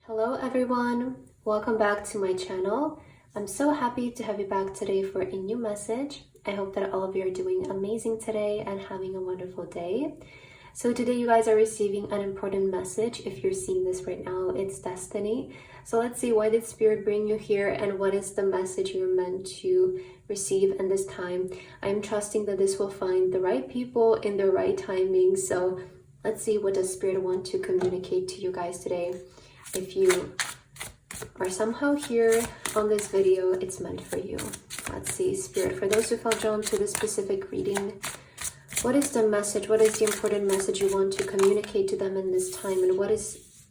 Hello everyone, welcome back to my channel. I'm so happy to have you back today for a new message. I hope that all of you are doing amazing today and having a wonderful day. So today you guys are receiving an important message. If you're seeing this right now, it's destiny. So let's see, why did Spirit bring you here and what is the message you're meant to receive in this time? I'm trusting that this will find the right people in the right timing. So let's see, what does Spirit want to communicate to you guys today? If you are somehow here on this video, it's meant for you. Let's see, Spirit, for those who felt drawn to this specific reading, what is the message? What is the important message you want to communicate to them in this time? And what is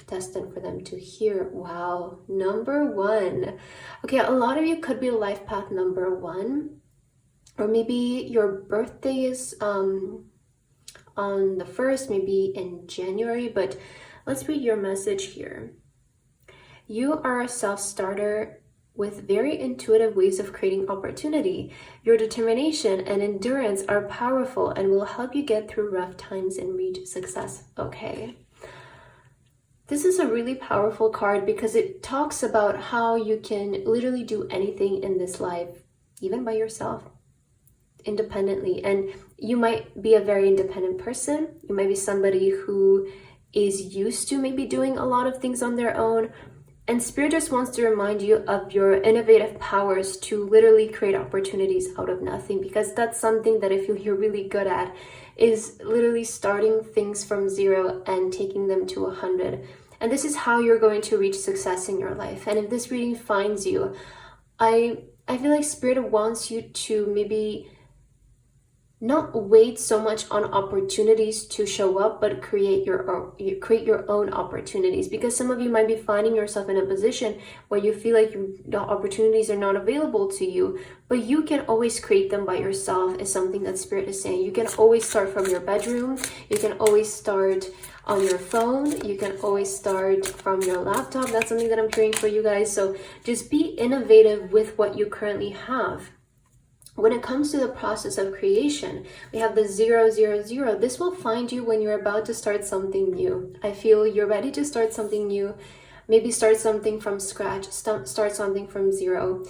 destined for them to hear? Wow, number one. Okay, a lot of you could be life path number one. Or maybe your birthday is on the 1st, maybe in January, but let's read your message here. You are a self-starter with very intuitive ways of creating opportunity. Your determination and endurance are powerful and will help you get through rough times and reach success. Okay. This is a really powerful card because it talks about how you can literally do anything in this life, even by yourself, independently. And you might be a very independent person. You might be somebody who is used to maybe doing a lot of things on their own, and Spirit just wants to remind you of your innovative powers to literally create opportunities out of nothing, because that's something that I feel you're really good at, is literally starting things from 0 and taking them to 100. And this is how you're going to reach success in your life. And if this reading finds you, I feel like Spirit wants you to maybe not wait so much on opportunities to show up, but create your own opportunities, because some of you might be finding yourself in a position where you feel like the opportunities are not available to you, but you can always create them by yourself, is something that Spirit is saying. You can always start from your bedroom, you can always start on your phone, you can always start from your laptop. That's something that I'm hearing for you guys. So just be innovative with what you currently have. When it comes to the process of creation, we have the 000. This will find you when you're about to start something new. I feel you're ready to start something new. Maybe start something from scratch, start something from 0.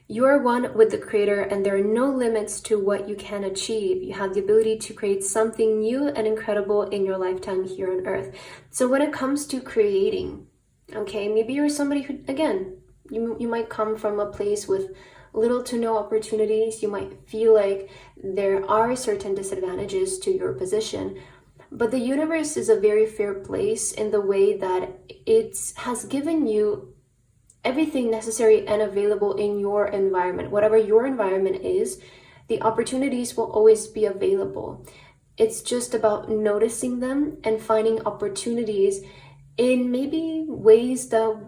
You are one with the Creator, and there are no limits to what you can achieve. You have the ability to create something new and incredible in your lifetime here on Earth. So when it comes to creating, okay, maybe you're somebody who, again, you might come from a place with little to no opportunities. You might feel like there are certain disadvantages to your position, but the universe is a very fair place in the way that it has given you everything necessary and available in your environment. Whatever your environment is, the opportunities will always be available. It's just about noticing them and finding opportunities in maybe ways that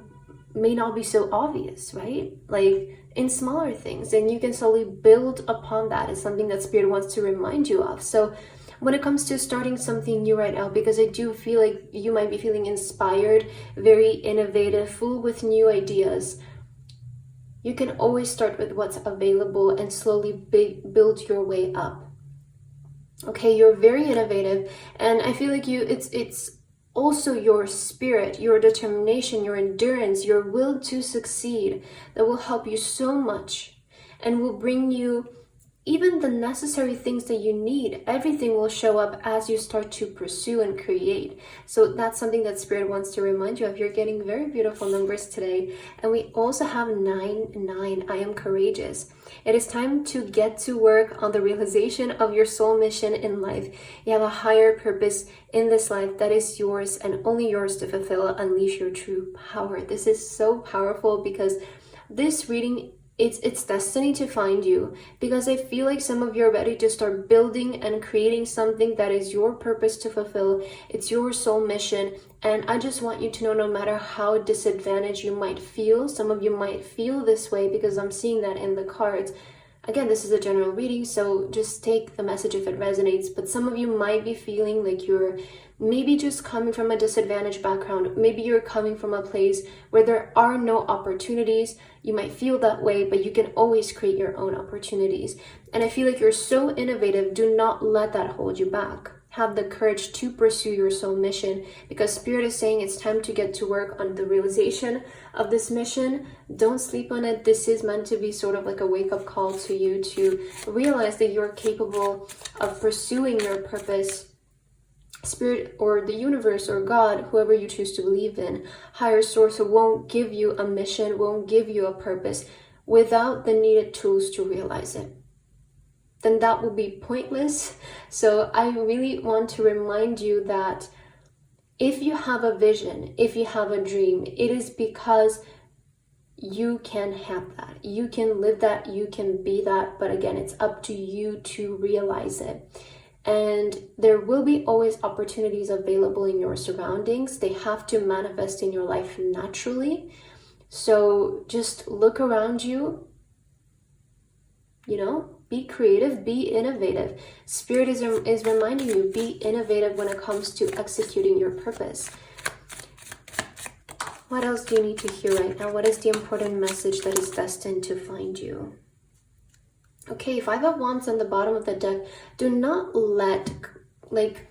may not be so obvious, right? Like in smaller things, and you can slowly build upon that. Is something that Spirit wants to remind you of. So when it comes to starting something new right now, because I do feel like you might be feeling inspired, very innovative, full with new ideas, you can always start with what's available and slowly build your way up. Okay, you're very innovative, and I feel like it's also your spirit, your determination, your endurance, your will to succeed that will help you so much and will bring you even the necessary things that you need. Everything will show up as you start to pursue and create. So that's something that Spirit wants to remind you of. You're getting very beautiful numbers today. And we also have 9. I am courageous. It is time to get to work on the realization of your soul mission in life. You have a higher purpose in this life that is yours and only yours to fulfill. Unleash your true power. This is so powerful because this reading, it's destiny to find you, because I feel like some of you are ready to start building and creating something that is your purpose to fulfill. It's your soul mission. And I just want you to know, no matter how disadvantaged you might feel, some of you might feel this way because I'm seeing that in the cards. Again, this is a general reading, so just take the message if it resonates. But some of you might be feeling like you're maybe just coming from a disadvantaged background. Maybe you're coming from a place where there are no opportunities. You might feel that way, but you can always create your own opportunities. And I feel like you're so innovative. Do not let that hold you back. have the courage to pursue your soul mission, because Spirit is saying it's time to get to work on the realization of this mission. Don't sleep on it. This is meant to be sort of like a wake-up call to you to realize that you're capable of pursuing your purpose. Spirit or the universe or God, whoever you choose to believe in, higher source, won't give you a mission, won't give you a purpose without the needed tools to realize it. Then that will be pointless. So I really want to remind you that if you have a vision, if you have a dream, it is because you can have that. You can live that, you can be that, but again, it's up to you to realize it. And there will be always opportunities available in your surroundings. They have to manifest in your life naturally. So just look around you, be creative, be innovative. Spirit is reminding you, be innovative when it comes to executing your purpose. What else do you need to hear right now? What is the important message that is destined to find you? Okay, 5 of Wands on the bottom of the deck. Do not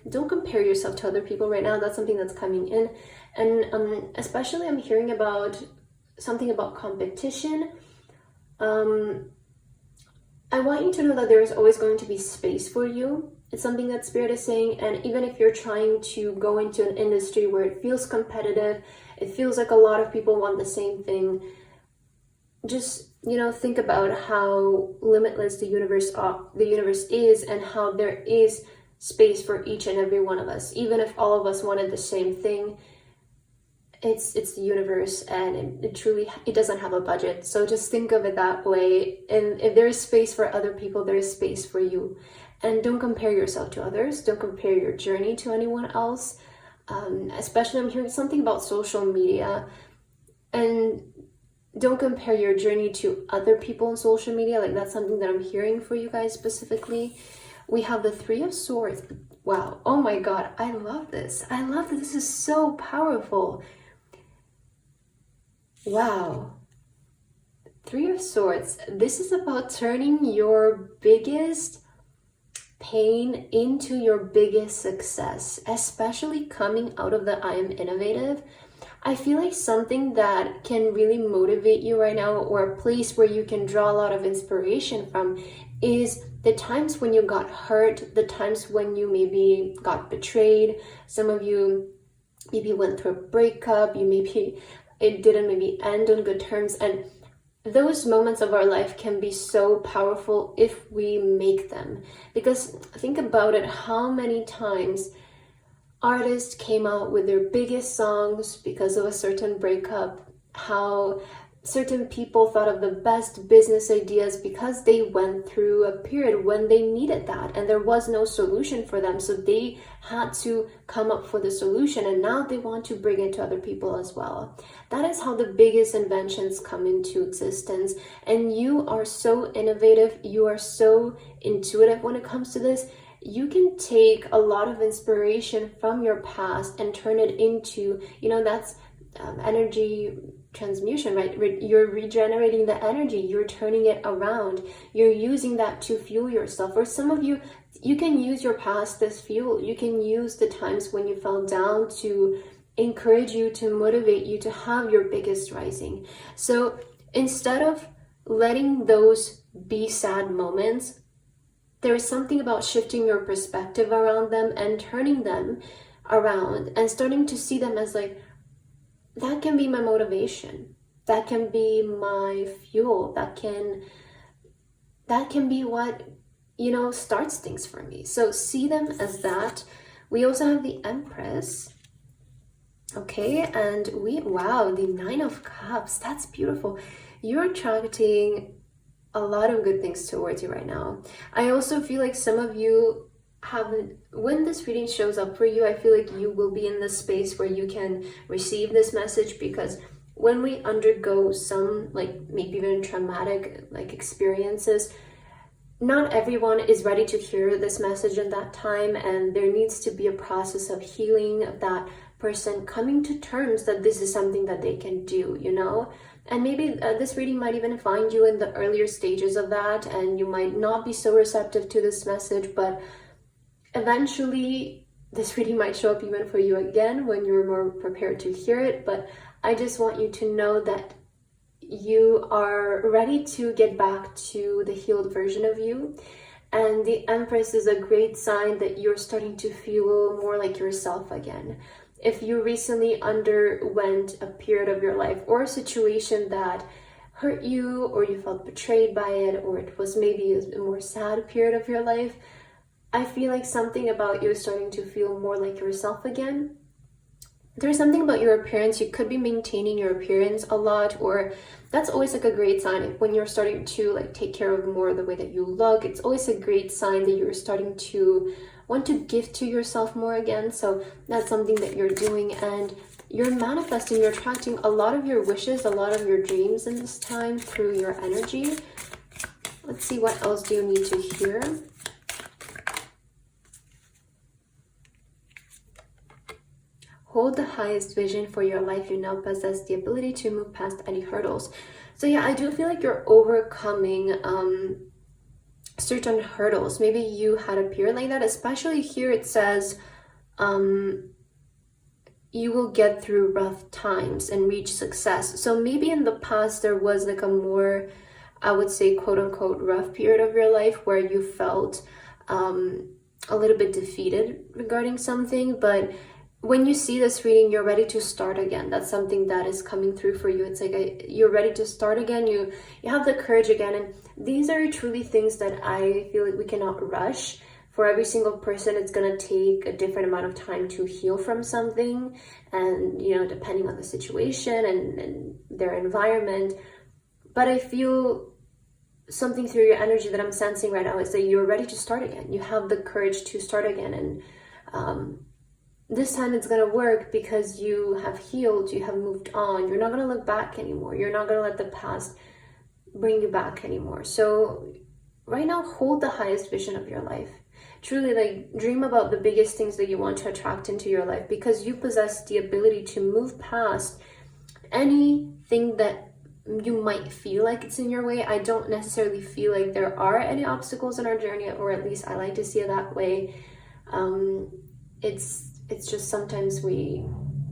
don't compare yourself to other people right now. That's something that's coming in. And especially I'm hearing about something about competition. I want you to know that there is always going to be space for you. It's something that Spirit is saying. And even if you're trying to go into an industry where it feels competitive, it feels like a lot of people want the same thing, just, think about how limitless the universe is, and how there is space for each and every one of us. Even if all of us wanted the same thing, it's the universe, and it doesn't have a budget. So just think of it that way. And if there is space for other people, there is space for you. And don't compare yourself to others. Don't compare your journey to anyone else. Especially I'm hearing something about social media, and don't compare your journey to other people on social media. Like, that's something that I'm hearing for you guys specifically. We have the 3 of Swords. Wow. Oh my God. I love this. I love this. This is so powerful. Wow. 3 of Swords. This is about turning your biggest pain into your biggest success, especially coming out of the I am innovative. I feel like something that can really motivate you right now, or a place where you can draw a lot of inspiration from, is the times when you got hurt, the times when you maybe got betrayed. Some of you maybe went through a breakup, it didn't maybe end on good terms, and those moments of our life can be so powerful if we make them. Because think about it, how many times artists came out with their biggest songs because of a certain breakup, how certain people thought of the best business ideas because they went through a period when they needed that and there was no solution for them, so they had to come up for the solution, and now they want to bring it to other people as well. That is how the biggest inventions come into existence. And you are so innovative, you are so intuitive when it comes to this. You can take a lot of inspiration from your past and turn it into, that's energy transmutation, right? You're regenerating the energy, you're turning it around, you're using that to fuel yourself. Or some of you can use your past as fuel. You can use the times when you fell down to encourage you, to motivate you to have your biggest rising. So instead of letting those be sad moments, there is something about shifting your perspective around them and turning them around and starting to see them as like, that can be my motivation. That can be my fuel. That can be what, starts things for me. So see them as that. We also have the Empress. Okay, and the 9 of Cups. That's beautiful. You're attracting a lot of good things towards you right now. I also feel like some of you when this reading shows up for you, I feel like you will be in this space where you can receive this message, because when we undergo some maybe even traumatic experiences, not everyone is ready to hear this message in that time, and there needs to be a process of healing, of that person coming to terms that this is something that they can do, And maybe this reading might even find you in the earlier stages of that, and you might not be so receptive to this message, but Eventually, this reading might show up even for you again when you're more prepared to hear it, but I just want you to know that you are ready to get back to the healed version of you. And the Empress is a great sign that you're starting to feel more like yourself again. If you recently underwent a period of your life or a situation that hurt you, or you felt betrayed by it, or it was maybe a more sad period of your life, I feel like something about you is starting to feel more like yourself again. There's something about your appearance. You could be maintaining your appearance a lot, or that's always like a great sign when you're starting to like take care of more the way that you look. It's always a great sign that you're starting to want to give to yourself more again. So that's something that you're doing, and you're manifesting, you're attracting a lot of your wishes, a lot of your dreams in this time through your energy. Let's see, what else do you need to hear? Hold the highest vision for your life. You now possess the ability to move past any hurdles. So yeah, I do feel like you're overcoming certain hurdles. Maybe you had a period like that, especially here it says you will get through rough times and reach success. So maybe in the past there was like a more, I would say, quote unquote, rough period of your life where you felt a little bit defeated regarding something, but when you see this reading, you're ready to start again. That's something that is coming through for you. It's like you're ready to start again. You have the courage again. And these are truly things that I feel like we cannot rush. For every single person, it's going to take a different amount of time to heal from something. And, you know, depending on the situation and their environment. But I feel something through your energy that I'm sensing right now is that you're ready to start again. You have the courage to start again. And, this time it's going to work because you have healed, you have moved on. You're not going to look back anymore. You're not going to let the past bring you back anymore. So right now, hold the highest vision of your life. Truly, like, dream about the biggest things that you want to attract into your life, because you possess the ability to move past anything that you might feel like it's in your way. I don't necessarily feel like there are any obstacles in our journey, or at least I like to see it that way. It's just sometimes you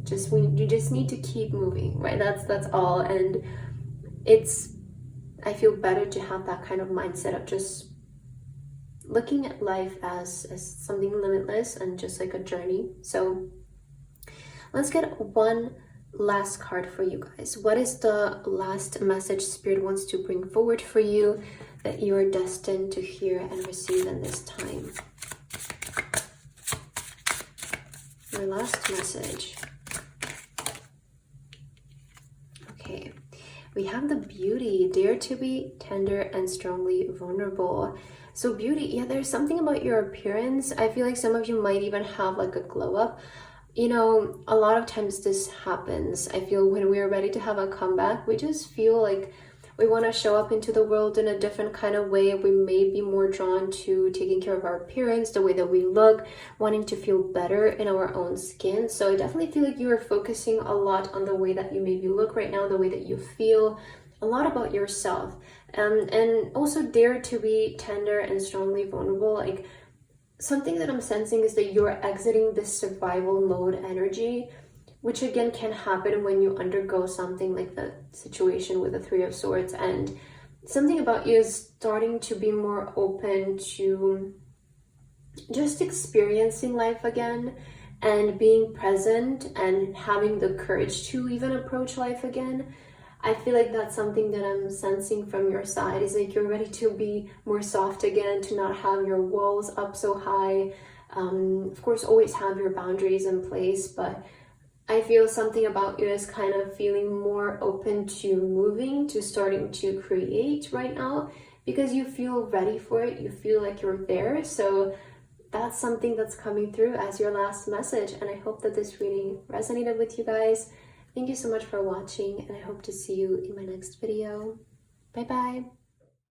just need to keep moving, right? That's all. And I feel better to have that kind of mindset of just looking at life as something limitless and just like a journey. So let's get one last card for you guys. What is the last message Spirit wants to bring forward for you that you are destined to hear and receive in this time? Your last message. Okay, we have the Beauty. Dare to be tender and strongly vulnerable. So Beauty, yeah, there's something about your appearance. I feel like some of you might even have like a glow up. You know, a lot of times this happens. I feel when we're ready to have a comeback, we just feel like we want to show up into the world in a different kind of way. We may be more drawn to taking care of our appearance, the way that we look, wanting to feel better in our own skin. So I definitely feel like you are focusing a lot on the way that you maybe look right now, the way that you feel, a lot about yourself. And also dare to be tender and strongly vulnerable. Like, something that I'm sensing is that you're exiting this survival mode energy, which again can happen when you undergo something like the situation with the Three of Swords. And something about you is starting to be more open to just experiencing life again and being present and having the courage to even approach life again. I feel like that's something that I'm sensing from your side, is like you're ready to be more soft again, to not have your walls up so high. Of course, always have your boundaries in place, but I feel something about you is kind of feeling more open to moving, to starting to create right now, because you feel ready for it. You feel like you're there. So that's something that's coming through as your last message. And I hope that this reading resonated with you guys. Thank you so much for watching, and I hope to see you in my next video. Bye bye.